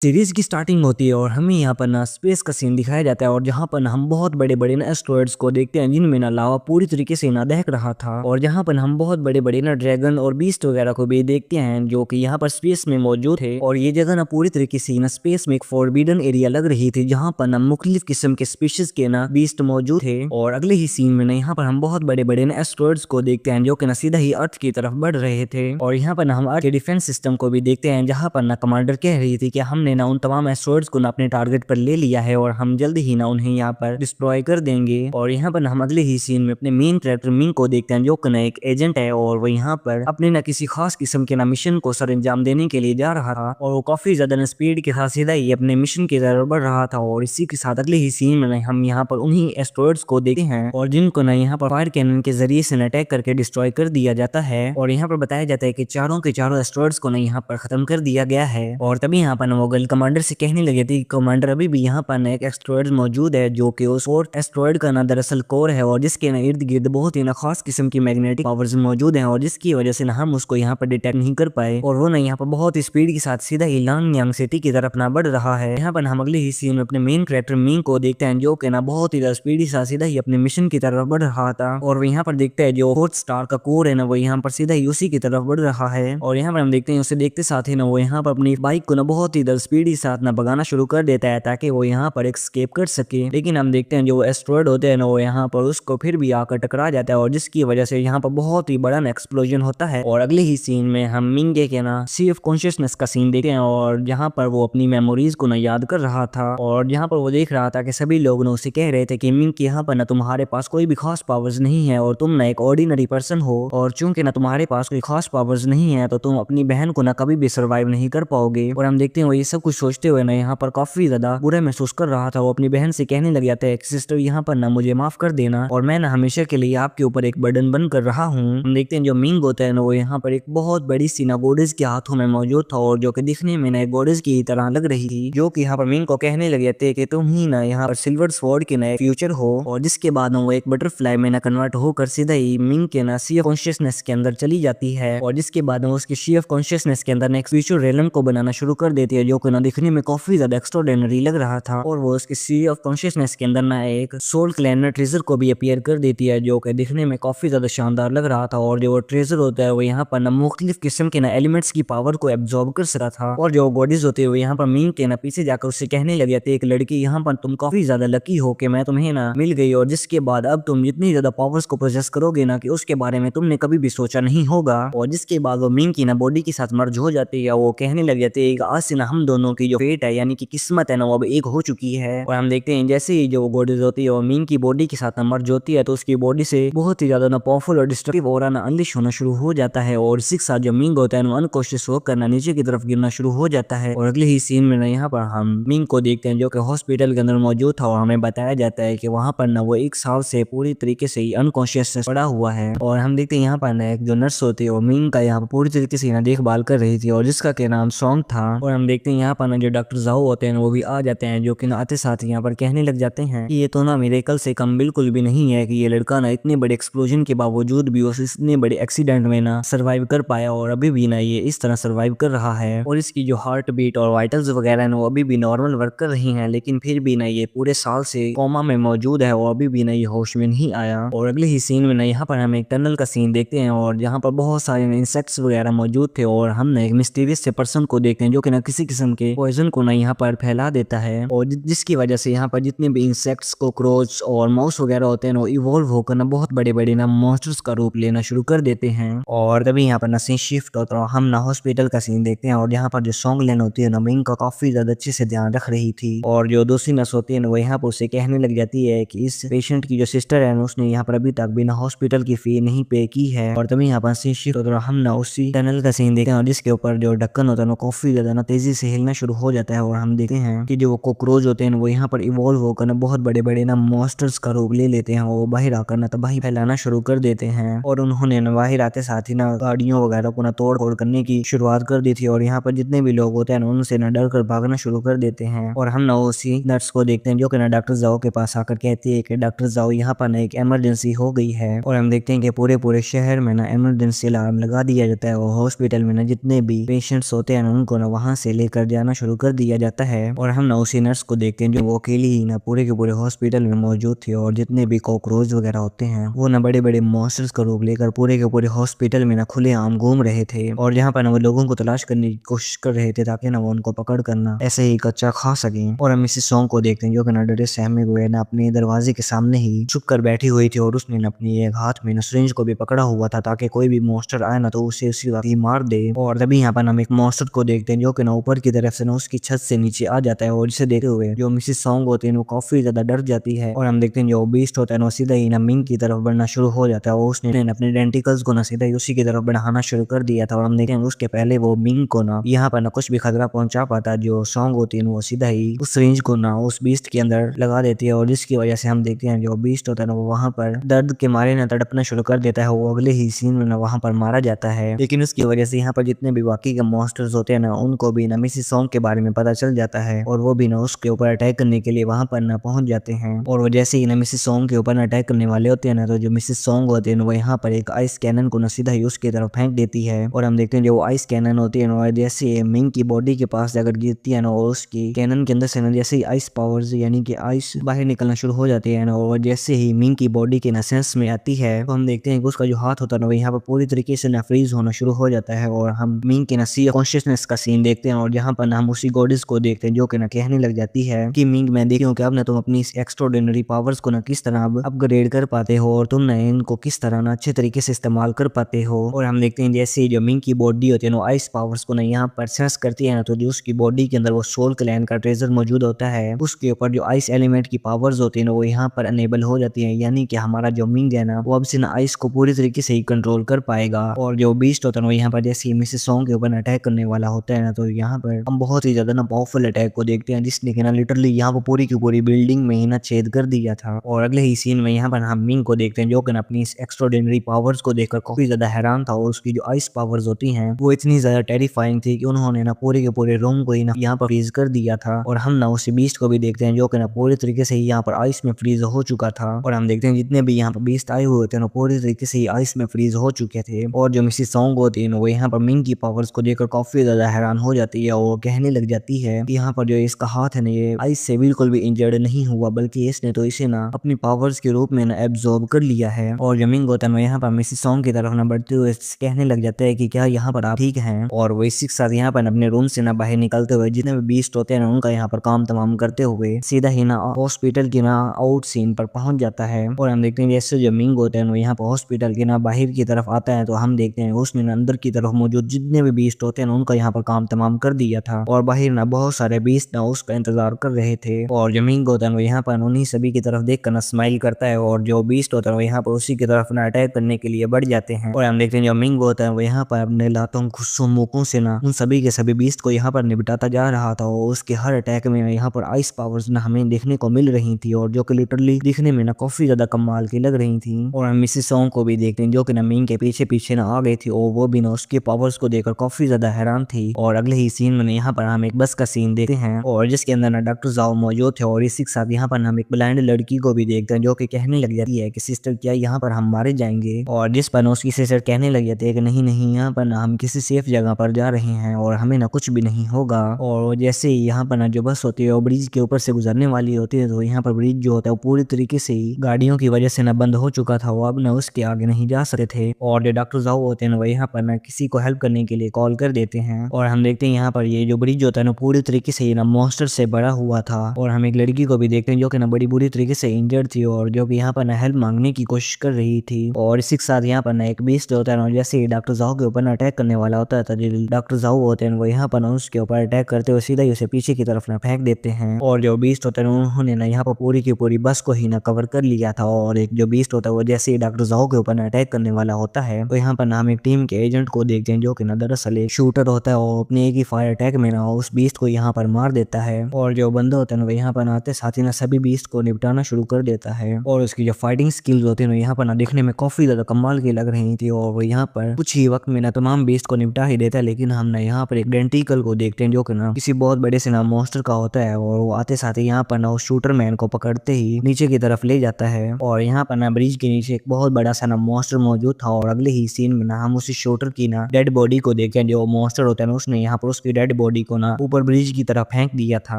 Series की starting होती है और हमें यहाँ पर ना स्पेस का सीन दिखाया जाता है और जहाँ पर ना हम बहुत बड़े बड़े ना एस्ट्रॉयड्स को देखते हैं जिनमें ना लावा पूरी तरीके से ना दहक रहा था और जहाँ पर हम बहुत बड़े बड़े ना ड्रैगन और बीस्ट वगैरह को भी देखते हैं जो कि यहाँ पर स्पेस में मौजूद है। और ये जगह ना पूरी तरीके से ना स्पेस में एक फॉरबिडन एरिया लग रही थी जहाँ पर ना मुख्तलिफ किस्म के स्पीशीज के ना बीस्ट मौजूद थे। और अगले ही सीन में ना यहाँ पर हम बहुत बड़े बड़े ना एस्ट्रॉयड्स को देखते हैं जो कि ना सीधा ही अर्थ की तरफ बढ़ रहे थे। और यहाँ पर ना हम अर्थ के डिफेंस सिस्टम को भी देखते हैं जहाँ पर ना कमांडर कह रही थी कि हमने ना उन तमाम एस्ट्रॉयड्स को ना अपने टारगेट पर ले लिया है और हम जल्दी ही ना उन्हें यहाँ पर डिस्ट्रॉय कर देंगे। और यहाँ पर हम अगले ही सीन में अपने मेन कैरेक्टर मिंग को देखते हैं जो कि ना एक एजेंट है और वो यहाँ पर अपने ना किसी खास किस्म के ना मिशन को सर अंजाम देने के लिए जा रहा था और वो काफी ज्यादा ना स्पीड के साथ सीधा ही अपने मिशन की तरफ बढ़ रहा था। और इसी के साथ अगले ही सीन में हम यहाँ पर उन्हीं एस्ट्रॉयड्स को देखते हैं और जिनको ना यहाँ पर फायर कैनन के जरिए से अटैक करके डिस्ट्रॉय कर दिया जाता है। और यहाँ पर बताया जाता है कि चारों के चारों एस्ट्रॉयड्स को ना यहाँ पर खत्म कर दिया गया है। और तभी यहाँ पर वो गर्ल कमांडर से कहने लगे थे कमांडर अभी भी यहाँ पर एक एस्ट्रॉयड मौजूद है जो कि उस और एस्ट्रॉयड का ना दरअसल कोर है और जिसके ना इर्द गिर्द बहुत ही ना खास किस्म की मैग्नेटिक पावर्स मौजूद हैं और जिसकी वजह से ना हम उसको यहाँ पर डिटेक्ट नहीं कर पाए और वो ना यहाँ पर बहुत ही स्पीड के साथ सीधा ही लांगयांग सिटी की तरफ ना बढ़ रहा है। यहाँ पर हम अगले ही सीन में अपने मेन कैरेक्टर मिंग को देखते हैं जो कि ना बहुत ही स्पीड के साथ सीधा ही अपने मिशन की तरफ बढ़ रहा था। और यहाँ पर देखते हैं जो फोर्थ स्टार का कोर है ना वो यहाँ पर सीधा ही उसी की तरफ बढ़ रहा है। और यहाँ पर हम देखते हैं उसे देखते साथ ही ना वो यहाँ पर अपनी बाइक को ना बहुत ही स्पीड के साथ ना भगाना शुरू कर देता है ताकि वो यहाँ पर एस्केप कर सके। लेकिन हम देखते हैं जो एस्ट्रॉयड होते हैं ना वो यहाँ पर उसको फिर भी आकर टकरा जाता है और जिसकी वजह से यहाँ पर बहुत ही बड़ा एक्सप्लोजन होता है। और अगले ही सीन में हम मिंगे के ना सी ऑफ कॉन्शियसनेस का सीन देखते हैं और यहाँ पर वो अपनी मेमोरीज को ना याद कर रहा था और यहाँ पर वो देख रहा था कि सभी लोग ना उसे कह रहे थे कि मिंग यहाँ पर ना तुम्हारे पास कोई भी खास पावर्स नहीं है और तुम ना एक ऑर्डिनरी पर्सन हो और चूंकि ना तुम्हारे पास कोई खास पावर्स नहीं है तो तुम अपनी बहन को ना कभी भी सर्वाइव नहीं कर पाओगे। और हम देखते हैं वो ये सब कुछ सोचते हुए ना यहाँ पर काफी ज्यादा बुरा महसूस कर रहा था। वो अपनी बहन से कहने लग जाता है कि सिस्टर यहाँ पर ना मुझे माफ कर देना और मैं ना हमेशा के लिए आपके ऊपर एक बर्डन बन कर रहा हूँ। हम देखते हैं जो मिंग होता है ना वो यहाँ पर एक बहुत बड़ी सी ना गोडेस के हाथों में मौजूद था और जो कि दिखने में ना एक गोडेस की तरह लग रही थी जो कि यहाँ पर मिंग को कहने लग जाते हैं कि तुम ही ना यहाँ पर सिल्वर स्वॉर्ड के नए फ्यूचर हो। और जिसके बाद वो एक बटरफ्लाई में ना कन्वर्ट होकर सीधा ही मिंग के ना सी ऑफ कॉन्शियसनेस के अंदर चली जाती है और जिसके बाद वो उसकी सी ऑफ कॉन्शियसनेस के अंदर एक फ्यूचर रेलन को बनाना शुरू कर देती है जो कि ना दिखने में काफी ज्यादा एक्स्ट्राऑर्डिनरी लग रहा था। और वो उसकी सी ऑफ कॉन्शियसनेस के अंदर ना एक सोल क्लैनर ट्रेजर को भी अपीयर कर देती है जो कि दिखने में काफी ज्यादा शानदार लग रहा था। और जो वो ट्रेजर होता है वो यहाँ पर ना मुख्तलिफ किस्म के ना एलिमेंट्स की पावर को एब्जॉर्ब कर सका था। और जो गॉडेस होते हैं वो यहाँ पर मिंग के ना पीछे जाकर उससे कहने लग जाते एक लड़की यहाँ पर तुम काफी ज्यादा लकी हो कि मैं तुम्हें ना मिल गई और जिसके बाद अब तुम जितनी ज्यादा पावर्स को प्रोसेस करोगे ना कि उसके बारे में तुमने कभी भी सोचा नहीं होगा। और जिसके बाद वो मिंग की ना बॉडी के साथ मर्ज हो जाती है। वो कहने लग जाते हैं आज से ना हम दोनों की जो फेट है यानी कि किस्मत है ना वो अब एक हो चुकी है। और हम देखते हैं जैसे ही जो गॉडेस होती है वो मिंग की बॉडी के साथ मर्ज होती है तो उसकी बॉडी से बहुत ही ज्यादा ना पावरफुल और डिस्ट्रक्टिव ऑरा ना अनलिश होना शुरू हो जाता है और इसी के साथ जो मिंग होता है ना अनकॉन्शियस होकर ना नीचे की तरफ गिरना शुरू हो जाता है। और अगले ही सीन में ना यहाँ पर हम मिंग को देखते हैं जो कि हॉस्पिटल के अंदर मौजूद था और हमें बताया जाता है कि वहाँ पर ना वो एक साल से पूरी तरीके से ही अनकॉन्शियस पड़ा हुआ है। और हम देखते हैं यहाँ पर ना एक जो नर्स होती है वो मिंग का यहाँ पर पूरी तरीके से ना देखभाल कर रही थी और जिसका के नाम सॉन्ग था। और हम देखते हैं यहाँ पर ना जो डॉक्टर जाओ होते हैं वो भी आ जाते हैं जो कि आते साथ यहाँ पर कहने लग जाते हैं कि ये तो ना मिरेकल से कम बिल्कुल भी नहीं है कि ये लड़का ना इतने बड़े एक्सप्लोजन के बावजूद भी उस इतने बड़े एक्सीडेंट में ना सर्वाइव कर पाया और अभी भी ना ये इस तरह सर्वाइव कर रहा है। और इसकी जो हार्ट बीट और वाइटल्स वगैरह है वो अभी भी नॉर्मल वर्क कर रही हैं लेकिन फिर भी ना ये पूरे साल से कोमा में मौजूद है और अभी भी ना ये होश में नहीं आया। और अगले ही सीन में ना यहाँ पर हम एक टनल का सीन देखते हैं और यहाँ पर बहुत सारे इंसेक्ट्स वगैरह मौजूद थे और हम ना एक मिस्टीरियस से पर्सन को देखते हैं जो कि ना किसी किस्म के पॉइजन को ना यहाँ पर फैला देता है और जिसकी वजह से यहाँ पर जितने भी इंसेक्ट्स कॉकरोच और माउस वगैरह होते हैं वो इवॉल्व होकर ना बहुत बड़े बड़े ना मॉन्स्टर्स का रूप लेना शुरू कर देते हैं। और तभी यहाँ पर ना सीन शिफ्ट होता है हम ना हॉस्पिटल का सीन देखते हैं और यहाँ पर जो सॉन्ग लेन होती है ना मिंग का काफी ज्यादा अच्छे से ध्यान रख रही थी और जो दूसरी नर्स होती है ना वो यहाँ पर उसे कहने लग जाती है कि इस पेशेंट की जो सिस्टर है उसने यहाँ पर अभी तक भी ना हॉस्पिटल की फी नहीं पे की है। और तभी यहाँ पर सीन शिफ्ट होता है हम ना उसी टनल का सीन देखते हैं और जिसके ऊपर जो ढक्कन होता है ना काफी ज्यादा ना तेजी से हिलना शुरू हो जाता है और हम देखते हैं कि जो कॉकरोच होते हैं वो यहाँ पर इवॉल्व होकर ना बहुत बड़े बड़े ना मॉन्स्टर्स का रूप ले लेते हैं। वो बाहर आकर ना तबाही फैलाना शुरू कर देते हैं और उन्होंने ना बाहर आते साथ ही ना गाड़ियों वगैरह को ना तोड़ फोड़ करने की शुरुआत कर दी थी और यहाँ पर जितने भी लोग होते हैं उनसे ना डर कर भागना शुरू कर देते हैं। और हम ना उसी नर्स को देखते हैं जो कि ना डॉक्टर जाओ के पास आकर कहती है कि डॉक्टर जाओ यहाँ पर ना एक इमरजेंसी हो गई है। और हम देखते हैं कि पूरे शहर में ना इमरजेंसी अलार्म लगा दिया जाता है और हॉस्पिटल में ना जितने भी पेशेंट्स होते हैं उनको ना वहां से लेकर जाना शुरू कर दिया जाता है और हम ना उसी नर्स को देखते हैं जो वो अकेली ही ना पूरे के पूरे हॉस्पिटल में मौजूद थी और जितने भी कॉकरोच वगैरह होते हैं वो ना बड़े बड़े मॉन्स्टर्स का रूप लेकर पूरे के पूरे हॉस्पिटल में ना खुले आम घूम रहे थे और जहाँ पर ना वो लोगों को तलाश करने की कोशिश कर रहे थे ताकि ना वो उनको पकड़ करना ऐसे ही कच्चा खा सके। और हम इसी सॉन्ग को देखते हैं जो कि ना डरे सहमे हुए ना अपने दरवाजे के सामने ही छुप कर बैठी हुई थी और उसने ना अपनी एक हाथ में ना सिरिंज को भी पकड़ा हुआ था ताकि कोई भी मॉन्स्टर आए ना तो उसे उसी वक्त ही मार दे। और तभी यहाँ पर हम एक मॉन्स्टर को देखते हैं जो कि ना ऊपर की तरफ से ना उसकी छत से नीचे आ जाता है और इसे देखते हुए जो मिसिस सॉन्ग होती है वो काफी ज्यादा डर जाती है। और हम देखते हैं जो बीस्ट होता है वो सीधा ही ना मिंग की तरफ बढ़ना शुरू हो जाता है और उसने अपने डेंटिकल्स को ना सीधा ही उसी की तरफ बढ़ाना शुरू कर दिया था। और हम देखते हैं उसके पहले वो मिंग को ना यहाँ पर ना कुछ भी खतरा पहुंचा पाता जो सॉन्ग होती है वो सीधा ही उस रेंज को ना उस बीस्ट के अंदर लगा देती है और जिसकी वजह से हम देखते हैं जो बीस्ट होता है ना वो वहां पर दर्द के मारे ना तड़पना शुरू कर देता है। वो अगले ही सीन में ना वहां पर मारा जाता है लेकिन उसकी वजह से यहाँ पर जितने भी बाकी के मॉन्स्टर्स होते हैं ना उनको भी ना मिसिस सॉन्ग के बारे में पता चल जाता है और वो भी ना उसके ऊपर अटैक करने के लिए वहां पर ना पहुंच जाते हैं। और वो जैसे ही ना मिसिस सॉन्ग के ऊपर ना अटैक करने वाले होते हैं ना तो जो मिसिस सॉन्ग होते हैं वो यहाँ पर एक आइस कैनन को ना सीधा ही उसकी तरफ फेंक देती है और हम देखते हैं जो आइस कैनन होती है ना जैसे मिंग की बॉडी के पास जाकर गिरती है ना और उसकी कैनन के अंदर से ना जैसे ही आइस पावर्स यानी कि आइस बाहर निकलना शुरू हो जाती है ना और जैसे ही मिंग की बॉडी के ना सेंस में आती है तो हम देखते हैं कि उसका जो हाथ होता है ना वो यहाँ पर पूरी तरीके से ना फ्रीज होना शुरू हो जाता है और हम मिंग के ना सी कॉन्शियसनेस का सीन देखते हैं और जहाँ पर ना हम उसी गॉडेस को देखते हैं जो कि ना कहने लग जाती है कि मिंग मैं देखती हूँ कि अब ना तुम अपनी इस एक्स्ट्राऑर्डिनरी पावर्स को ना किस तरह अपग्रेड कर पाते हो और तुम ना इनको किस तरह ना अच्छे तरीके से इस्तेमाल कर पाते हो। और हम देखते हैं जैसे जो मिंग की बॉडी होती है ना आइस पावर्स को ना यहाँ पर सेंस करती है ना तो जो उसकी बॉडी के अंदर वो सोल क्लैन का ट्रेजर मौजूद होता है उसके ऊपर जो आइस एलिमेंट की पावर्स होती है ना वो यहाँ पर अनेबल हो जाती है यानी कि हमारा जो मिंग है ना वो अब से ना आइस को पूरी तरीके से ही कंट्रोल कर पाएगा। और जो बीस्ट होता है ना वो यहाँ पर जैसे मिसेस सॉन्ग के ऊपर अटैक करने वाला होता है ना तो यहाँ पर हम बहुत ही ज्यादा ना पावरफुल अटैक को देखते हैं जिसने कि ना लिटरली यहाँ पर पूरी की पूरी बिल्डिंग में ही ना छेद कर दिया था। और अगले ही सीन में यहाँ पर हम मिंग को देखते हैं जो कि अपनी इस एक्स्ट्राऑर्डिनरी पावर्स को देखकर काफी ज्यादा हैरान था और उसकी जो आइस पावर्स होती हैं वो इतनी ज्यादा टेरिफाइंग थी कि उन्होंने ना पूरे के पूरे रूम को ही ना यहाँ पर फ्रीज कर दिया था। और हम ना उसी बीस्ट को भी देखते हैं जो कि ना पूरी तरीके से ही यहाँ पर आइस में फ्रीज हो चुका था और हम देखते हैं जितने भी यहाँ पर बीस्ट आए हुए थे ना पूरी तरीके से ही आइस में फ्रीज हो चुके थे। और जो मिसिस सॉन्ग होती है ना वो यहाँ पर मिंग की पावर्स को देखकर काफी ज्यादा हैरान हो जाती है और कहने लग जाती है कि यहाँ पर जो इसका हाथ है ना ये आइस से बिल्कुल भी इंजर्ड नहीं हुआ बल्कि इसने तो इसे ना अपनी पावर्स के रूप में ना एब्जॉर्ब कर लिया है। और जो मिंग होता है ना यहाँ पर मिसिस सॉन्ग की तरफ ना बढ़ते हुए कहने लग जाता है कि क्या यहाँ पर आप ठीक हैं। और वो इसी के साथ यहाँ पर अपने रूम से ना बाहर निकलते हुए जितने भी बीस्ट होते हैं ना उनका यहाँ पर काम तमाम करते हुए सीधा ही ना हॉस्पिटल की ना आउट सीन पर पहुंच जाता है। और हम देखते हैं जैसे जो मिंग होते हैं वो यहाँ पर हॉस्पिटल के ना बाहर की तरफ आता है तो हम देखते हैं उसने ना अंदर की तरफ मौजूद जितने भी बीस्ट होते हैं उनका यहाँ पर काम तमाम कर दिया था और बाहर ना बहुत सारे बीस्ट ना उसका इंतजार कर रहे थे। और जो मिंग होता है वो यहाँ पर उन्हीं सभी की तरफ देख कर ना स्माइल करता है और जो बीस्ट होता है वो यहाँ पर उसी की तरफ ना अटैक करने के लिए बढ़ जाते हैं। और हम देखते हैं जो मिंग होता है वो यहाँ पर अपने लातों गुस्सों मुकों से ना उन सभी के सभी बीस्ट को यहाँ पर निपटाता जा रहा था और उसके हर अटैक में यहाँ पर आइस पावर्स ना हमें देखने को मिल रही थी और जो कि लिटरली दिखने में ना काफी ज्यादा कमाल की लग रही थी। और हम मिसिस सॉन्ग को भी देखते हैं जो कि ना मिंग के पीछे पीछे ना आ गई थी और वो भी ना उसके पावर्स को देखकर काफी ज्यादा हैरान थी। और अगले ही सीन में यहाँ पर हम एक बस का सीन देखते हैं और जिसके अंदर ना डॉक्टर जाओ मौजूद थे और इसी के साथ यहाँ पर हम एक ब्लाइंड लड़की को भी देखते हैं जो कि कहने लग जाती है कि सिस्टर क्या यहाँ पर हम मारे जाएंगे। और जिस पर उसकी सिस्टर कहने लग जाती है कि नहीं नहीं यहाँ पर ना हम किसी सेफ जगह पर जा रहे हैं और हमें ना कुछ भी नहीं होगा। और जैसे ही यहाँ पर ना जो बस होती है वो ब्रिज के ऊपर से गुजरने वाली होती है तो यहाँ पर ब्रिज जो होता है वो पूरी तरीके से ही गाड़ियों की वजह से ना बंद हो चुका था वो अब ना उसके आगे नहीं जा सकते थे। और जो डॉक्टर जाओ होते हैं ना वो यहाँ पर ना किसी को हेल्प करने के लिए कॉल कर देते हैं और हम देखते हैं यहाँ पर ये जो ब्रिज होता है ना पूरी तरीके से ना मॉन्स्टर से बड़ा हुआ था। और हम एक लड़की को भी देखते हैं जो कि ना बड़ी बुरी तरीके से इंजर्ड थी और जो कि यहाँ पर ना हेल्प मांगने की कोशिश कर रही थी। और इसी के साथ यहाँ पर ना एक बीस्ट होता है ना जैसे डॉक्टर जाओ के ऊपर अटैक करने वाला होता था जो डॉक्टर जाओ होते हैं वो यहाँ पर ना उसके ऊपर अटैक करते हुए सीधा ही उसे पीछे की तरफ ना फेंक देते हैं। और जो बीस्ट होता है उन्होंने ना यहाँ पर पूरी की पूरी बस को ही ना कवर कर लिया था। और एक जो बीस्ट होता है वो जैसे ही डॉक्टर जाओ के ऊपर अटैक करने वाला होता है तो यहाँ पर ना हम एक टीम के एजेंट को देखते हैं जो कि ना दरअसल एक शूटर होता है और अपने एक ही फायर अटैक में ना उस बीस्ट को यहाँ पर मार देता है। और जो बंदा होता है ना वो यहाँ पर आते साथ ही ना सभी बीस्ट को निपटाना शुरू कर देता है। और उसकी जो फाइटिंग स्किल्स होती है ना यहाँ पर ना देखने में काफी ज्यादा कमाल की लग रही थी और वो यहाँ पर कुछ ही वक्त में ना तमाम बीस्ट को निपटा ही देता है। लेकिन हम ना यहाँ पर एक डेंटिकल को देखते हैं जो कि ना किसी बहुत बड़े से ना मॉन्स्टर का होता है और वो आते साथ ही यहाँ पर ना उस शूटर मैन को पकड़ते ही नीचे की तरफ ले जाता है। और यहाँ पर ना ब्रिज के नीचे एक बहुत बड़ा सा ना मॉन्स्टर मौजूद था और अगले ही सीन में ना हम उसी शूटर की ना डेड बॉडी को देखते हैं। जो मॉन्स्टर होता है ना उसने यहाँ पर उसकी डेड बॉडी को ना ऊपर ब्रिज की तरफ फेंक दिया था।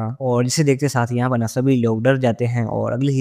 और जिसे देखते साथ यहाँ पर ना सभी लोग डर जाते हैं। और अगले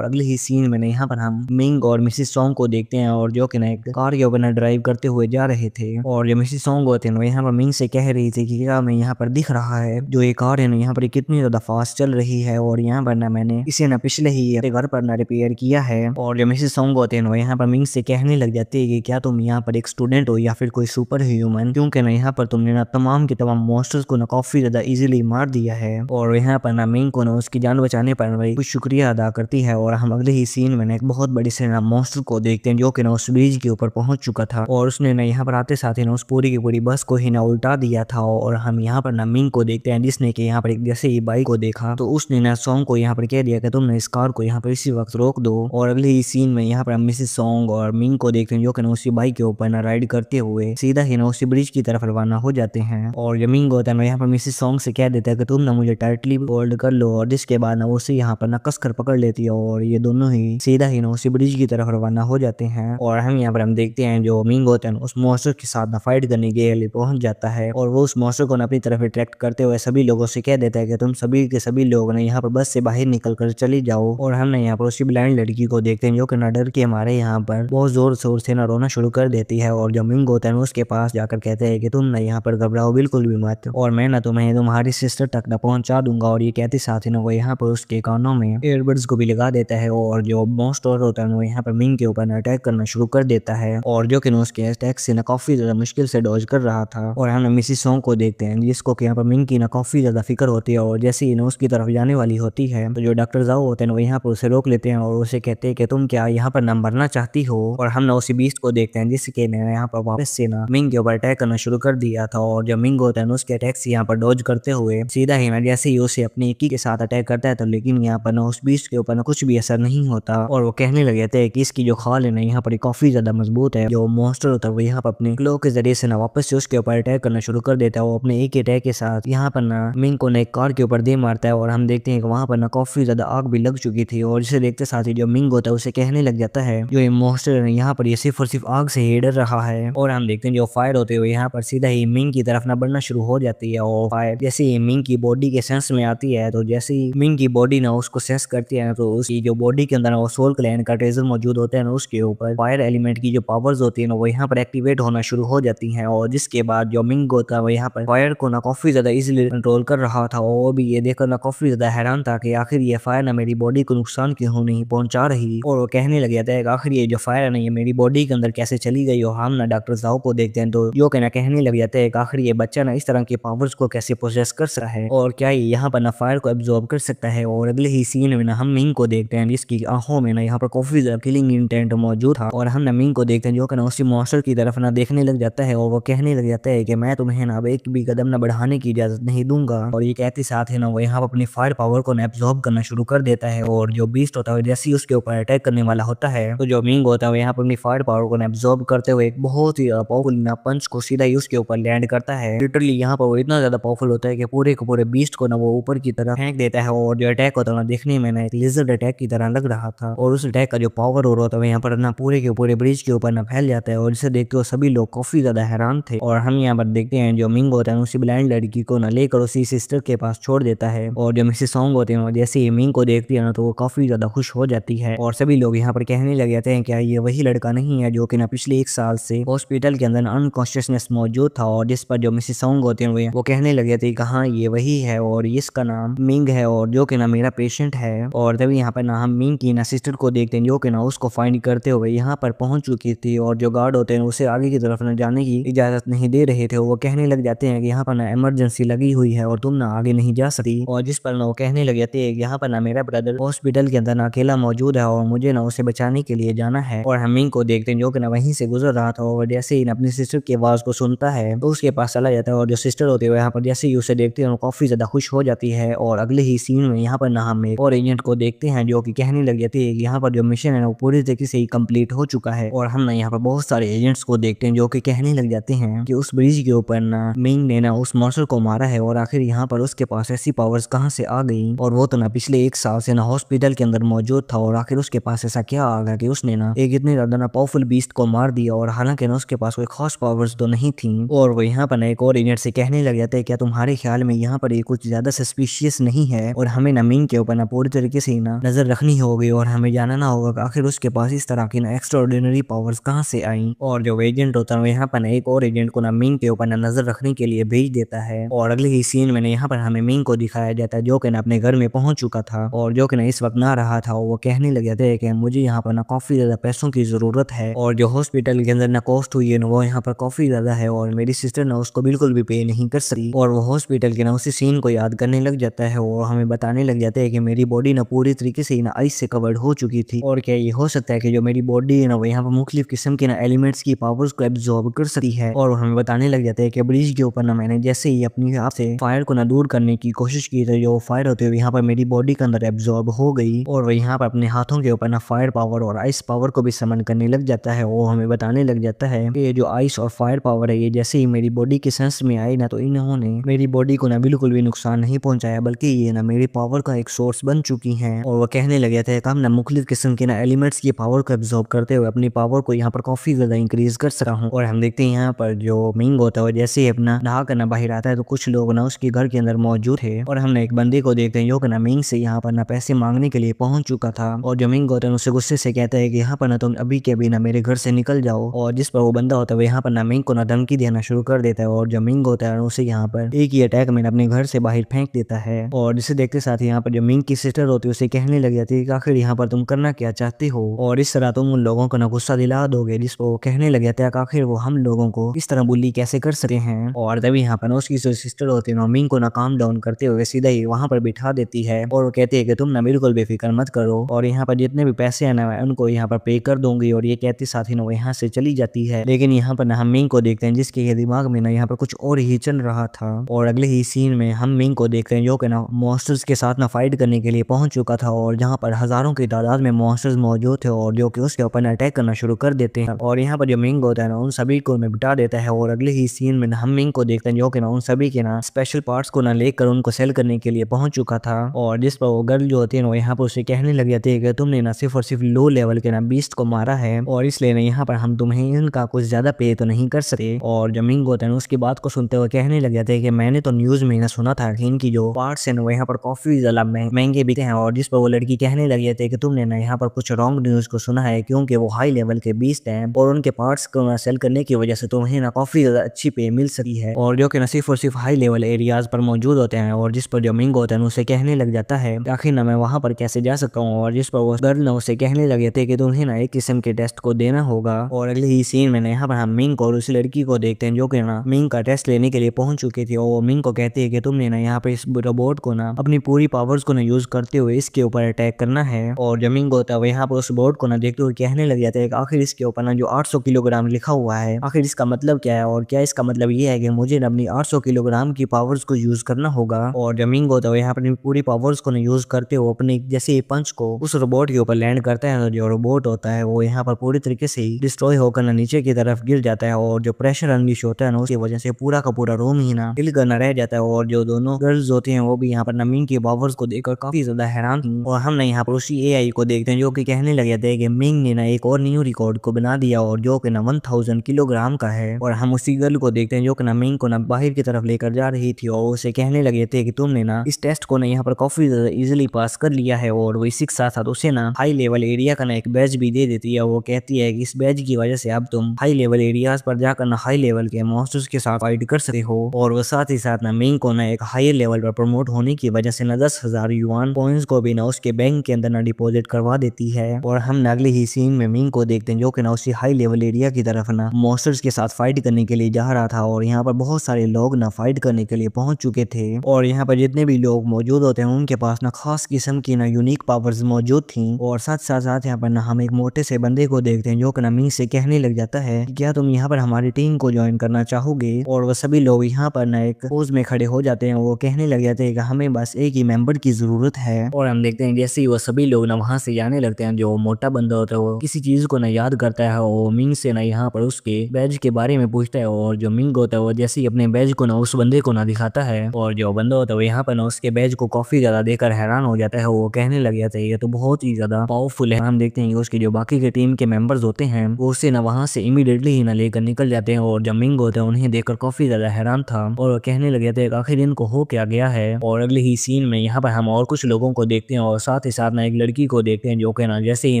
ही सीन में यहाँ पर हम मिंग और मिसिस सॉन्ग को देखते हैं और जो कि ना एक कार के ऊपर ना ड्राइव करते हुए जा रहे थे। और जो मिसिस सॉन्ग होते हैं यहाँ पर मिंग से कह रही थी कि क्या मैं यहाँ पर दिख रहा है जो ये कार है ना यहाँ पर कितनी ज्यादा फास्ट चल रही है और यहाँ पर ना मैंने इसे ना पिछले ही अपने घर पर ना रिपेयर किया है। और जो मिसिस सॉन्ग होते हैं यहाँ पर मिंग से कहने लग जाती है कि क्या तुम यहाँ पर एक स्टूडेंट हो या फिर कोई सुपर ह्यूमन, क्योंकि ना यहाँ पर तुमने ना तमाम के तमाम मॉन्स्टर्स को ना काफी ज्यादा इजीली मार दिया है। और यहाँ पर ना मिंग को ना उसकी जान बचाने पर वही कुछ शुक्रिया अदा करती है। और हम अगले ही सीन में ना एक बहुत बड़ी से ना मॉन्स्टर को देखते हैं जो कि ना उस ब्रिज के ऊपर पहुंच चुका था और उसने ना यहाँ पर आते साथ ही ना उस पूरी की पूरी बस को ही ना उल्टा दिया था। और हम यहाँ पर ना मिंग को देखते हैं जिसने कि यहाँ पर एक जैसे ही बाइक को देखा तो उसने ना सॉन्ग को यहाँ पर कह दिया कि तुम ना इस कार को यहाँ पर इसी वक्त रोक दो। और अगले ही सीन में यहाँ पर हम मिसेस सॉन्ग और मिंग को देखते हैं जो कि ना उसी बाइक के ऊपर ना राइड करते हुए सीधा ही ना उसी ब्रिज की तरफ रवाना हो जाते हैं। और जो मिंग होता है ना यहाँ पर मिसेस सॉन्ग से कह देता है कि तुम ना मुझे टाइटली होल्ड कर लो। और जिसके बाद ना उसे यहाँ पर ना कसकर पकड़ लेती है और ये दोनों ही सीधा ही ना उसी ब्रिज की तरफ रवाना हो जाते हैं। और हम यहाँ पर हम देखते हैं जो मिंग होता है उस मॉन्स्टर के साथ ना फाइट करने के लिए पहुंच जाता है और वो उस मॉन्स्टर को ना अपनी तरफ अट्रैक्ट करते हुए सभी लोगों से कह देता है कि तुम सभी के सभी लोग ना यहाँ पर बस से बाहर निकल कर चली जाओ। और हम ना यहाँ पर उसी ब्लाइंड लड़की को देखते हैं जो कि ना डर के हमारे यहाँ पर बहुत जोर शोर से ना रोना शुरू कर देती है। और जो मिंग होता है उसके पास जाकर कहते हैं कि तुम ना यहाँ पर घबराओ बिल्कुल भी मत और मैं ना तुम्हें तुम्हारी सिस्टर तक ना पहुंचा दूंगा। और ये कहते साथ ही ना वो यहाँ पर उसके कानों में ईयरबड्स को भी लगा देता है और जो मॉन्स्टर होता है वो यहाँ पर मिंग के ऊपर अटैक करना शुरू कर देता है। और जो कि उसके अटैक से ना काफी ज्यादा मुश्किल से डॉज कर रहा था। और हम मिसिस सॉन्ग को देखते हैं जिसको कि यहाँ पर मिंग की ना काफी ज्यादा फिक्र होती है और जैसे ही ना उसकी तरफ जाने वाली होती है तो जो डॉक्टर जाओ होते हैं वो यहाँ पर उसे रोक लेते हैं और उसे कहते हैं कि तुम क्या यहाँ पर ना मरना चाहती हो। और हम ना उसी बीस्ट को देखते हैं जिसके ने यहाँ पर वापस से ना मिंग के ऊपर अटैक करना शुरू कर दिया था। और जब मिंग होता है उसके अटैक से यहाँ पर डॉज करते हुए सीधा ही ना जैसे ही उसे अपनी इक्की के साथ अटैक करता है तो लेकिन यहाँ पर ना उस बीस्ट के ऊपर ना कुछ भी असर नहीं होता। और वो कहने लगे थे कि इसकी जो खाल है ना यहाँ पर काफी ज्यादा मजबूत है। जो मॉन्स्टर होता है वो यहाँ पर अपने क्लो के जरिए से ना वापस से उसके ऊपर अटैक करना शुरू कर देता है। वो अपने एक अटैक के साथ यहाँ पर ना मिंग को ना एक कार के ऊपर दे मारता है और हम देखते हैं कि वहां पर ना काफी ज्यादा आग भी लग चुकी थी। और जिसे देखते साथ ही जो मिंग होता है उसे कहने लग जाता है जो ये मॉन्स्टर है यहाँ पर ये सिर्फ और सिर्फ आग से ही डर रहा है। और हम देखते हैं जो फायर होते हुए यहाँ पर सीधा ही मिंग की तरफ ना बढ़ना शुरू हो जाती है। और फायर जैसे ही मिंग की बॉडी के सेंस में आती है तो जैसे ही मिंग की बॉडी ना उसको सेंस करती है तो उसकी जो बॉडी के अंदर ना वो सोल ग्लैंड का ट्रेजर मौजूद होता है ना उसके ऊपर फायर एलिमेंट की जो पावर्स होती है ना वो यहाँ पर एक्टिवेट होना शुरू हो जाती है। और जिसके बाद जो मिंग होता है वो यहाँ पर फायर को ना काफी ज्यादा इजीली कंट्रोल कर रहा था। और वो भी ये देखकर ना काफी ज्यादा हैरान था कि आखिर ये फायर ना मेरी बॉडी को नुकसान क्यों नहीं पहुंचा रही। और वो कहने लग जाता है कि आखिर ये जो फायर है ना ये मेरी बॉडी के अंदर कैसे चली गई। और हम ना डॉक्टर जाओ को देखते हैं तो जो कहना कहने लग जाता है कि आखिर ये बच्चा ना इस तरह के पावर्स को कैसे प्रोसेस कर सकता है और क्या ये यहाँ पर ना फायर को एब्जॉर्ब कर सकता है। और अगले ही सीन में ना हम मिंग को देखते हैं जिसकी आंखों में ना यहाँ पर काफी ज्यादा किलिंग इंटेंट मौजूद था। और हम ना मिंग को देखते हैं जो कि ना उसी मॉन्स्टर की तरफ ना देखने लग जाता है और वो कहने लग जाता है कि मैं तुम्हें ना अब एक भी कदम ना बढ़ाने की इजाजत नहीं दूंगा। और ये कहते साथ है ना वो यहाँ पर अपनी फायर पावर को ना एब्जॉर्ब करना शुरू कर देता है। और जो बीस्ट होता है जैसे ही उसके ऊपर अटैक करने वाला होता है तो जो मिंग होता है यहाँ पर अपनी फायर पावर को एब्जॉर्ब करते हुए एक बहुत ही पावरफुल ना पंच को सीधा ही उसके ऊपर लैंड करता है। लिटरली यहाँ पर वो इतना ज्यादा पावरफुल होता है कि पूरे के पूरे बीस्ट को ना वो ऊपर की तरफ फेंक देता है। और जो अटैक होता है ना देखने में ना एक लिजर्ड अटैक की तरह लग रहा था। और उस अटैक का जो पावर हो रहा था यहाँ पर ना पूरे के पूरे ब्रिज के ऊपर ना फैल जाता है। और जिसे देखते हुए सभी लोग काफी ज्यादा हैरान थे। और हम यहाँ पर देखते हैं जो मिंग होता है उसी ब्लाइंड लड़की को ना लेकर उसी सिस्टर के पास छोड़ देता है। और जो मिसेस सॉन्ग होते हैं जैसे ही मिंग को देखती है ना तो वो काफी ज्यादा खुश हो जाती है। और सभी लोग यहाँ पर कहने लग जाते हैं क्या ये वही लड़का नहीं है जो कि ना पिछले 1 साल से हॉस्पिटल के अंदर अनकॉन्शियसनेस मौजूद था। और जिस पर जो मिसेस सॉन्ग होते हैं वो कहने लगे थे कहाँ ये वही है और इसका नाम मिंग है और जो कि ना मेरा पेशेंट है। और तभी यहाँ पर ना हम मिंग की ना सिस्टर को देखते हैं जो कि ना उसको फाइंड करते हुए यहाँ पर पहुंच चुकी थी। और जो गार्ड होते हैं उसे आगे की तरफ न जाने की इजाजत नहीं दे रहे थे। वो कहने लग जाते हैं कि यहाँ पर ना इमरजेंसी लगी हुई है और तुम ना आगे नहीं जा सकती। और जिस पर ना वो कहने लग जाते हैं यहाँ पर ना मेरा ब्रदर हॉस्पिटल के अंदर ना अकेला मौजूद है और मुझे ना उसे बचाने के लिए जाना है। और हम मिंग को देखते हैं जो कि ना वहीं से गुजर रहा था और जैसे ही अपनी सिस्टर की आवाज को सुनता है तो उसके पास चला जाता है। और जो सिस्टर होती है यहाँ पर जैसे ही उसे देखते हैं काफी ज्यादा खुश हो जाती है। और अगले ही सीन में यहाँ पर ना हम एक और एजेंट को देखते हैं जो कि कहने लग जाती है कि यहाँ पर जो मिशन है वो पूरी तरीके से ही कंप्लीट हो चुका है। और हम ना यहाँ पर बहुत सारे एजेंट्स को देखते हैं जो कि कहने लग जाते हैं कि उस ब्रिज के ऊपर ना मिंग ने ना उस मॉन्स्टर को मारा है और आखिर यहाँ पर उसके पास ऐसी पावर्स कहाँ से आ गई। और वो तो ना पिछले 1 साल से ना हॉस्पिटल के अंदर मौजूद था और आखिर उसके पास ऐसा क्या आ गया कि उसने ना एक इतने ज्यादा ना पावरफुल बीस्ट को मार दिया। और हालांकि ना उसके पास कोई खास पावर्स तो नहीं थी। और वो यहाँ पर ना एक और एजेंट से कहने लग जाता है क्या तुम्हारे ख्याल में यहाँ पर ये कुछ ज्यादा सस्पिशियस नहीं है और हमें ना मिंग के ऊपर ना पूरी तरीके से ना नजर रखनी होगी और हमें जानना होगा कि आखिर उसके पास इस तरह की ना एक्स्ट्राऑर्डिनरी पावर्स कहाँ से आई। और जो एजेंट होता है यहाँ पर ना एक और एजेंट को ना मिंग के ऊपर ना नजर रखने के लिए भेज देता है और अगले ही सीन में यहाँ पर हमें मिंग को दिखाया जाता है जो कि ना अपने घर में पहुंच चुका था और जो कि ना इस वक्त ना रहा था। वो कहने लग जाते हैं कि मुझे यहाँ पर ना काफी ज्यादा पैसों की जरूरत है और जो हॉस्पिटल के अंदर ना कॉस्ट हुई है ना वो यहाँ पर काफी ज्यादा है और मेरी सिस्टर ना उसको बिल्कुल भी पे नहीं कर सकी। और वो हॉस्पिटल के ना उसी सीन को याद करने लग जाता है और हमें बताने लग जाता है कि मेरी बॉडी ना पूरी तरीके से ना आइस से कवर्ड हो चुकी थी और क्या ये हो सकता है कि जो मेरी बॉडी है ना वो यहाँ पर मुख्तलिफ किस्म के ना एलिमेंट्स की पावर्स को एब्जॉर्ब कर सकती है। और हमें बताने लग जाता है कि ब्रिज के ऊपर ना मैंने जैसे ही अपनी आप से फायर को ना दूर करने की कोशिश की तो जो फायर होते हुए यहाँ पर मेरी बॉडी के अंदर एब्जॉर्ब हो गई और वो यहाँ पर अपने हाथों के ऊपर ना फायर पावर और आइस पावर को भी समन करने लग जाता है। वो हमें बताने लग जाता है कि ये जो आइस और फायर पावर है ये जैसे ही मेरी बॉडी के सेंस में आई ना तो इन्होंने मेरी बॉडी को ना बिल्कुल भी नुकसान नहीं पहुंचाया बल्कि ये ना मेरी पावर का एक सोर्स बन चुकी है। और वो कहने लगे थे कि हम ना मुख्तलिफ किस्म के ना एलिमेंट्स की पावर को एब्जॉर्ब करते हुए अपनी पावर को यहाँ पर काफी ज्यादा इंक्रीज कर सका हूँ। और हम देखते हैं यहाँ पर जो मिंग होता है जैसे ही अपना नहा कर ना बाहर आता है तो कुछ लोग ना उसके घर के अंदर मौजूद थे और हमने एक बंदे को देखते हैं जो कि ना मिंग से यहाँ पर ना पैसे मांगने के लिए पहुंच चुका था। और जो मिंग होता है उससे गुस्से से कहता है कि यहाँ पर ना तुम अभी के अभी ना मेरे घर से निकल जाओ। और जिस पर वो बंदा होता है वो यहाँ पर ना मिंग को ना धमकी देना शुरू कर देता है और जो मिंग होता है उसे यहाँ पर एक ही अटैक में अपने घर से बाहर फेंक देता है। और जिसे देखते साथ यहाँ पर जो मिंग की सिस्टर होती है उसे कहने लग जाती है कि आखिर यहाँ पर तुम करना क्या चाहते हो और इस तरह तुम उन लोगों को ना गुस्सा दिला दोगे। जिस पर वो कहने लग जाता है कि आखिर वो हम लोगों को इस तरह बुली कैसे कर सकते हैं। और तभी यहाँ पर उसकी जो सिस्टर होती है मिंग को ना काम डाउन करते हुए सीधा ही वहां पर बिठा देती है और वो कहती है कि तुम ना बिल्कुल बेफिक्र मत करो और यहाँ पर जितने भी पैसे हैं ना मैं उनको यहाँ पर पे कर दूंगी। और ये कहते साथ ही ना वो यहाँ से चली जाती है। लेकिन यहाँ पर ना हम मिंग को देखते हैं जिसके ये दिमाग में ना यहाँ पर कुछ और ही चल रहा था। और अगले ही सीन में हम मिंग को देखते हैं जो कि ना मॉन्स्टर्स के साथ ना फाइट करने के लिए पहुंच चुका था और जहाँ पर हजारों की तादाद में मॉन्स्टर्स मौजूद थे और जो कि उसके ऊपर अटैक करना शुरू कर देते हैं। और यहाँ पर जो मिंग होता है ना उन सभी को बिठा देता है। और अगले ही सीन में हम मिंग को देखते हैं जो कि ना उन सभी के ना स्पेशल पार्ट्स को ना लेकर उनको सेल करने के लिए पहुंच चुका था। और जिस पर वो गर्ल जो होती है ना यहाँ पर उसे कहने लग जाती है कि तुमने ना सिर्फ और सिर्फ लो लेवल के ना बीस्ट को मारा है और इसलिए ना यहाँ पर हम तुम्हें इनका कुछ ज्यादा पे तो नहीं कर सकते। और जो मिंग होता है ना उसकी बात को सुनते हुए कहने लग जाते हैं कि मैंने तो न्यूज में ना सुना था कि इनकी जो पार्ट्स है ना वो यहाँ पर काफी ज्यादा महंगे बिकते हैं। और जिस पर वो लड़की कहने लग जाती है कि तुमने ना यहाँ पर कुछ रॉन्ग न्यूज को सुना है क्योंकि वो हाई लेवल के बीस्ट हैं और उनके पार्ट्स को ना सेल करने की वजह से तुम्हें ना काफी ज्यादा अच्छी पे मिल सकती है और जो कि ना सिर्फ और सिर्फ हाई लेवल एरियाज पर मौजूद होते हैं। और जिस पर जो मिंग होता है उसे कहने लग जाता है आखिर ना मैं वहां पर कैसे जा सकता हूँ। और जिस पर वो गर्ल ना उसे कहने लगे थे कि तुम्हें ना एक किस्म के टेस्ट को देना होगा। और अगले ही सीन में यहाँ पर हम मिंग और उस लड़की को देखते हैं जो कि ना मिंग का टेस्ट लेने के लिए पहुंच चुकी थी। और वो मिंग को कहती है कि तुमने ना यहाँ पे इस रोबोट को ना अपनी पूरी पावर्स को ना यूज करते हुए इसके ऊपर अटैक करना है। और जो मिंग होता है वो यहाँ पर उस बोर्ड को ना देखते हुए कहने लग जाता है कि आखिर इसके ऊपर ना जो 800 किलोग्राम लिखा हुआ है आखिर इसका मतलब क्या है और क्या इसका मतलब ये है कि मुझे ना अपनी 800 किलोग्राम की पावर्स को यूज करना होगा। और जो मिंग होता है यहाँ पर पूरी पावर्स को ना यूज करते हुए अपने जैसे ही पंच को उस रोबोट के ऊपर लैंड करता है जो रोबोट होता है वो यहाँ पर पूरी तरीके से डिस्ट्रॉय होकर ना नीचे की तरफ गिर जाता है। और जो प्रेशर अनलिश होता है ना उसकी वजह से पूरा का पूरा रूम ही ना हिल करना रह जाता है। और जो दोनों गर्ल्स होती हैं वो भी यहाँ पर मिंग की पावर्स को देखकर काफी ज्यादा हैरान थी। और हम ना यहाँ पर उसी एआई को देखते हैं जो कि कहने लग जाते हैं कि मिंग ने ना एक और न्यू रिकॉर्ड को बना दिया और जो कि ना 1000 किलोग्राम का है। और हम उसी गर्ल को देखते हैं जो कि ना मिंग को ना बाहर की तरफ लेकर जा रही थी और उसे कहने लगे थे कि तुमने ना इस टेस्ट को ना यहाँ पर काफी ज्यादा इजीली पास कर लिया है। और वो इसी के साथ साथ उसे ना हाई लेवल एरिया का ना एक बैच भी दे देती है। वो कहती है कि इस बैच की वजह से अब तुम हाई लेवल एरियाज पर जाकर ना हाई लेवल के मॉन्स्टर्स के साथ फाइट कर सकते हो। और वो साथ ही साथ ना मिंग को ना एक हायर लेवल पर प्रमोट होने की वजह से ना 10,000 युआन पॉइंट्स को भी ना उसके बैंक के अंदर ना डिपॉजिट करवा देती है। और हम अगले ही सीन में मिंग को देखते हैं जो कि ना उसी हाई लेवल एरिया की तरफ ना मॉन्स्टर्स के साथ फाइट करने के लिए जा रहा था। और यहाँ पर बहुत सारे लोग ना फाइट करने के लिए पहुंच चुके थे। और यहाँ पर जितने भी लोग मौजूद होते हैं उनके पास ना खास किस्म की ना यूनिक पावर्स मौजूद थी। और साथ साथ यहाँ पर ना हम एक मोटे से बंदे को देखते हैं जो कि ना मिंग से कहने लग जाता है कि क्या तुम यहाँ पर हमारी टीम को ज्वाइन करना चाहोगे। और वो सभी लोग यहाँ पर ना एक पोज में खड़े हो जाते हैं। वो कहने लग जाते हैं कि हमें बस एक ही मेंबर की जरूरत है। और हम देखते हैं जैसे ही वो सभी लोग ना वहां से जाने लगते हैं जो मोटा बंदा होता है वो किसी चीज को ना याद करता है और मिंग से ना यहाँ पर उसके बैज के बारे में पूछता है। और जो मिंग होता है वो जैसे ही अपने बैज को ना उस बंदे को ना दिखाता है और जो बंदा होता है वो यहाँ पर ना उसके बैज को काफी ज्यादा देखकर हैरान हो जाता है। वो कहने लग जाता है ये तो बहुत ही ज्यादा पावरफुल है। हम देखते हैं कि उसके जो बाकी के टीम के मेंबर्स होते हैं वो उससे ना वहां से इमीडिएटली ही ना लेकर निकल जाते हैं। और जो मिंग होता है उन्हें देखकर काफी ज्यादा हैरान हैरान था और वो कहने लगे थे आखिर इनको हो क्या गया है। और अगले ही सीन में यहाँ पर हम और कुछ लोगों को देखते हैं और साथ ही साथ ना एक लड़की को देखते हैं जो कि ना जैसे ही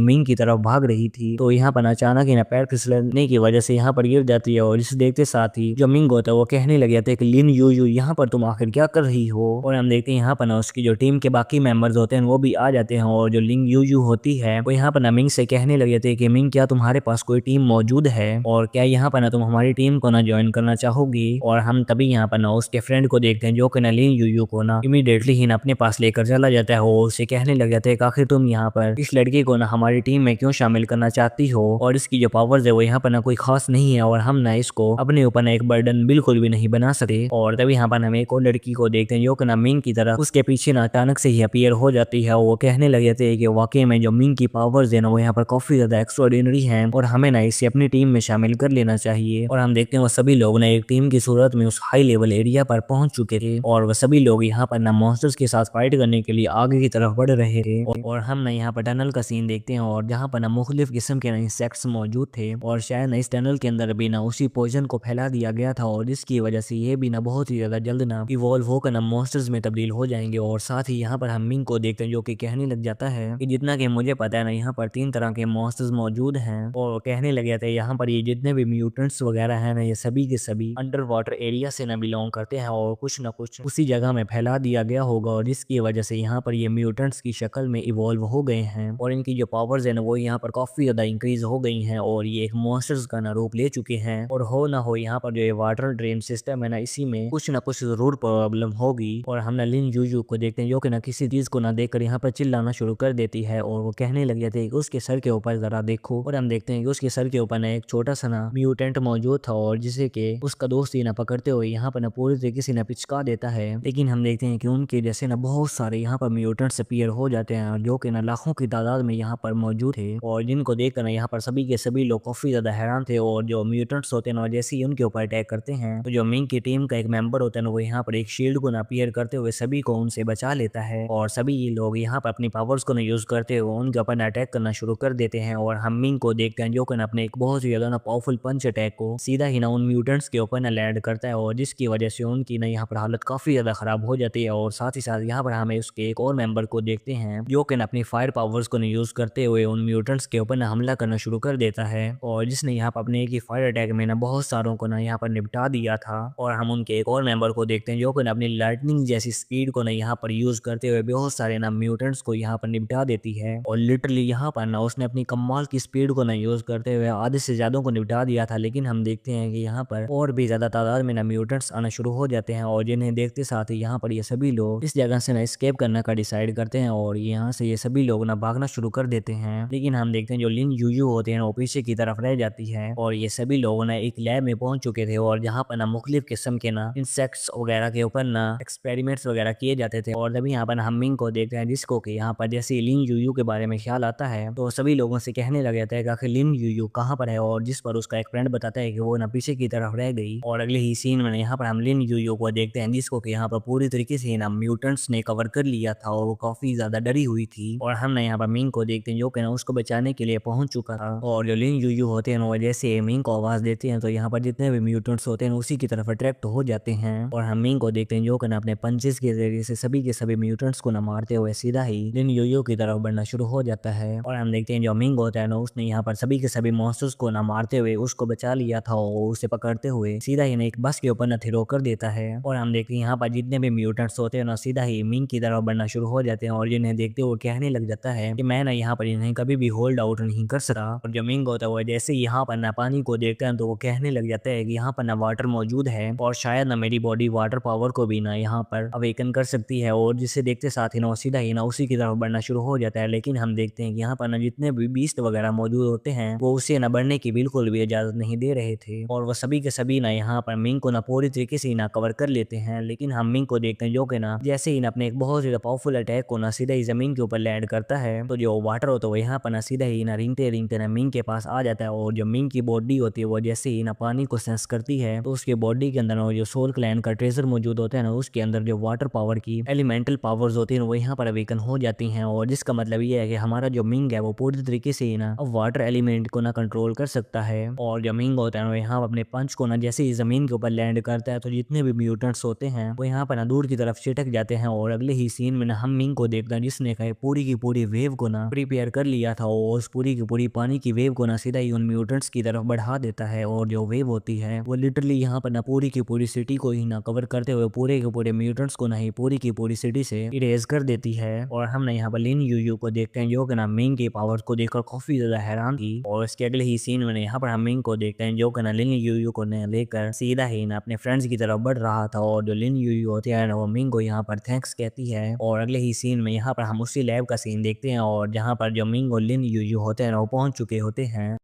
मिंग की तरफ भाग रही थी तो यहाँ पर अचानक ही ना पैर फिसलने की वजह से यहाँ पर गिर जाती है। और इसे देखते साथ ही जो मिंग होता है वो कहने लगे थे कि लिन यू यू यहाँ पर तुम आखिर क्या कर रही हो। और हम देखते हैं यहाँ पर ना उसकी जो टीम के बाकी मेंबर्स होते हैं वो भी आ जाते हैं और जो लिन यू यू होती है वो यहाँ पर ना मिंग से कहने लगे थे कि मिंग क्या तुम्हारे पास कोई टीम मौजूद है और क्या यहाँ पर ना तुम हमारी टीम को ना ज्वाइन करना चाहोगी। और हम तभी यहाँ पर ना उसके फ्रेंड को देखते हैं जो कि ना लिन यू यू को ना इमीडिएटली ही ना अपने पास लेकर चला जाता है और उसे कहने लग जाते हैं कि आखिर तुम यहाँ पर इस लड़की को ना हमारी टीम में क्यों शामिल करना चाहती हो और इसकी जो पावर्स है वो यहाँ पर ना कोई खास नहीं है और हम ना इसको अपने ऊपर ना एक बर्डन बिल्कुल भी नहीं बना सकते। और तभी यहाँ पर हम एक और लड़की को देखते हैं जो कि ना मिंग की तरह उसके पीछे ना अचानक से ही अपीयर हो जाती है। वो कहने लग जाते हैं कि वाकई में जो मिंग की पावर्स है ना वो यहाँ पर काफी ज्यादा एक्स्ट्राऑर्डिनरी है और हमें ना इसे अपनी टीम में शामिल कर लेना चाहिए। और हम देखते हैं वो सभी लोग ना एक टीम की सूरत में उस हाई लेवल एरिया पर पहुंच चुके थे और वह सभी लोग यहाँ पर ना मॉन्स्टर्स के साथ फाइट करने के लिए आगे की तरफ बढ़ रहे थे। और हम ना यहाँ पर टनल का सीन देखते हैं और जहाँ पर ना मुख्तलिफ किस्म के इंसेक्ट्स मौजूद थे और शायद ना इस टनल के अंदर भी ना उसी पॉइजन को फैला दिया गया था और जिसकी वजह से ये भी ना बहुत ही ज्यादा जल्द ना इवॉल्व होकर ना मॉन्स्टर्स में तब्दील हो जाएंगे। और साथ ही यहाँ पर हम मिंग को देखते हैं जो कि कहने लग जाता है कि जितना कि मुझे पता है ना यहाँ पर 3 तरह के मॉन्स्टर्स मौजूद हैं और कहने लग जाते हैं यहाँ पर ये जितने भी म्यूटेंट्स वगैरह हैं ना ये सभी के सभी अंडर वाटर एरिया से ना बिलोंग करते हैं और कुछ ना कुछ उसी जगह में फैला दिया गया होगा और जिसकी वजह से यहाँ पर ये म्यूटेंट्स की शक्ल में इवॉल्व हो गए हैं और इनकी जो पावर्स है ना वो यहाँ पर काफी ज्यादा इंक्रीज हो गई हैं और ये एक मॉन्स्टर्स का ना रूप ले चुके हैं। और हो ना हो यहाँ पर जो ये वाटर ड्रेन सिस्टम है ना इसी में कुछ ना कुछ जरूर प्रॉब्लम होगी। और हम ना लिन यू को देखते हैं जो कि ना किसी चीज को ना देखकर यहाँ पर चिल्लाना शुरू कर देती है और वो कहने लग जाते हैं कि उसके सर के ऊपर जरा देखो। और हम देखते हैं कि उसके सर के ऊपर ना एक छोटा सा ना म्यूटेंट मौजूद था और जिसे कि उसका दोस्त ही ना पकड़ते हुए यहाँ पर ना पूरी तरीके से ना पिचका देता है। लेकिन हम देखते हैं कि उनके जैसे ना बहुत सारे यहाँ पर म्यूटेंट्स अपीयर हो जाते हैं जो कि ना लाखों की तादाद में यहाँ पर मौजूद थे और जिनको देखकर ना यहाँ पर सभी के सभी लोग काफी ज्यादा हैरान थे। और जो म्यूटेंट्स होते हैं ना जैसे ही उनके ऊपर अटैक करते हैं तो जो मिंग की टीम का एक मेंबर होता है ना वो यहाँ पर एक शील्ड को ना अपीयर करते हुए सभी को उनसे बचा लेता है और सभी ये लोग यहाँ पर अपनी पावर्स को ना यूज करते हुए उनके ऊपर अटैक करना शुरू कर देते हैं। और हम मिंग को देखते हैं जो कि अपने एक बहुत ही ज्यादा ना पावरफुल पंच अटैक को सीधा ही ना उन म्यूटेंट्स के ऊपर ना लैंड करता है और जिसकी वजह से उनकी ना यहाँ पर हालत काफी ज्यादा खराब हो जाती है। और साथ ही साथ यहाँ पर हमें उसके एक और मेंबर को देखते हैं जो कि अपनी फायर पावर्स को यूज करते हुए उन म्यूटेंट्स के ऊपर ना हमला करना शुरू कर देता है और जिसने यहाँ पर अपने एक ही फायर अटैक में ना बहुत सारों को ना यहाँ पर निपटा दिया था। और हम उनके एक और मेंबर को देखते हैं जो कि अपनी लाइटनिंग जैसी स्पीड को ना यहाँ पर यूज करते हुए बहुत सारे ना म्यूटेंट्स को यहाँ पर निपटा देती है और लिटरली यहाँ पर ना उसने अपनी कमाल की स्पीड को ना यूज करते हुए आधे से ज्यादा को निपटा दिया था। लेकिन हम देखते हैं कि यहाँ पर और भी ज्यादा तादाद में ना म्यूटेंट्स आना शुरू हो जाते हैं और जिन्हें देखते साथ ही यहाँ पर ये सभी लोग इस जगह से ना एस्केप करने का डिसाइड करते हैं और यहाँ से ये सभी लोग ना भागना शुरू कर देते हैं। लेकिन हम देखते हैं जो लिन यू होते हैं वो पीछे की तरफ रह जाती है और ये सभी लोग ना एक लैब में पहुंच चुके थे और जहाँ पर ना मुख्तलिफ किस्म के ना इंसेक्ट्स वगैरह के ऊपर ना एक्सपेरिमेंट्स वगैरह किए जाते थे। और तभी यहाँ पर हम मिंग को देखते हैं जिसको कि यहाँ पर जैसे लिन यू के बारे में ख्याल आता है तो सभी लोगों से कहने लग जाता है कि आखिर लिन यू कहाँ पर है और जिस पर उसका एक फ्रेंड बताता है कि वो ना पीछे की तरफ रह गई। और अगले ही सीन में यहाँ पर हम लिन यू को देखते हैं जिसको कि यहाँ पर पूरी तरीके से ना म्यूटेंट्स ने कवर कर लिया था और वो काफी ज्यादा डरी हुई थी। और हम ना यहाँ पर मिंग को देखते हैं जो कि ना उसको बचाने के लिए पहुंच चुका था और जो लिन यू होते हैं वो जैसे मिंग को आवाज देते हैं तो यहाँ पर जितने भी म्यूटेंट्स होते हैं उसी की तरफ अट्रैक्ट हो जाते हैं। और हम मिंग को देखते हैं जो कि ना अपने पंचेस के जरिए से सभी के सभी म्यूटेंट्स को ना मारते हुए सीधा ही लिन यू की तरफ बढ़ना शुरू हो जाता है। और हम देखते हैं जो मिंग होता है ना उसने यहाँ पर सभी के सभी मॉन्स्टर्स को ना मारते हुए उसको बचा लिया था और उसे पकड़ते हुए सीधा ही ना एक बस के ऊपर ना थ्रो कर देता है। और हम देखते हैं यहाँ पर जितने भी म्यूटेंट्स होते हैं ना सीधा ही मिंग की तरफ बढ़ना शुरू हो जाते हैं और जिन्हें देखते हुए कहने लग जाता है कि मैं ना यहाँ पर इन्हें कभी भी होल्ड आउट नहीं कर सकता। और जो मिंग होता है वो जैसे यहाँ पर ना पानी को देखते हैं तो वो कहने लग जाता है कि यहाँ पर ना वाटर मौजूद है और शायद ना मेरी बॉडी वाटर पावर को भी ना यहाँ पर अवेकन कर सकती है। और जिसे देखते साथ ही ना सीधा ही ना उसी की तरफ बढ़ना शुरू हो जाता है। लेकिन हम देखते हैं कि यहाँ पर ना जितने भी बीस्ट वगैरह मौजूद होते हैं वो उसे ना बढ़ने की बिल्कुल भी इजाजत नहीं दे रहे थे और वो सभी के सभी ना यहाँ पर मिंग को ना पूरी तरीके से ना कवर कर लेते हैं। लेकिन हम मिंग को देखते हैं जो कि ना जैसे ही ना अपने एक बहुत ज्यादा पावरफुल अटैक को ना सीधा ही जमीन के ऊपर लैंड करता है तो जो वाटर होता है वो यहाँ पर ना सीधा ही ना रिंगते रिंगते ना मिंग के पास आ जाता है। और जो मिंग की बॉडी होती है वो जैसे ही ना पानी को सेंस करती है तो उसके बॉडी के अंदर जो सोल क्लैन का ट्रेजर मौजूद होता है ना उसके अंदर जो वाटर पावर की एलिमेंटल पावर्स होती है वो यहाँ पर अवेकन हो जाती हैं। और जिसका मतलब ये है कि हमारा जो मिंग है वो पूरी तरीके से ना वाटर एलिमेंट को ना कंट्रोल कर सकता है। और जो मिंग होता है वो यहाँ अपने पंच को ना जैसे ही जमीन के ऊपर लैंड करता है तो जितने भी म्यूटेंट्स होते हैं वो यहाँ पर ना दूर की तरफ छिटक जाते हैं। और अगले ही सीन में ना हम मिंग को देखते हैं जिसने कहे पूरी की पूरी वेव को ना प्रिपेयर कर लिया था और उस पूरी की पूरी पानी की वेव को ना सीधा ही उन म्यूटेंट्स की तरफ बढ़ा देता है। और जो वेव होती है वो लिटरली यहाँ पर ना पूरी की पूरी सिटी को ही ना कवर करते हुए पूरे के पूरे म्यूटेंट्स को नहीं पूरी की पूरी सिटी से इरेज कर देती है। और हम ना यहाँ पर लिन यूयू को देखते हैं जो कि ना मिंग की पावर्स को देखकर काफी ज्यादा हैरान थी। और इसके अगले ही सीन में यहाँ पर हम मिंग को देखते हैं जो कि ना लिन यूयू को लेकर सीधा ही ना अपने फ्रेंड्स की तरफ बढ़ रहा था। और जो लिन यूयू होती है ना वो मिंग को यहाँ पर थैंक्स कहती है। और अगले ही सीन में यहाँ पर हम उसी लैब का सीन देखते हैं और जहाँ पर जो मिंग और लिन यूयू होते हैं ना वो पहुंच चुके होते हैं।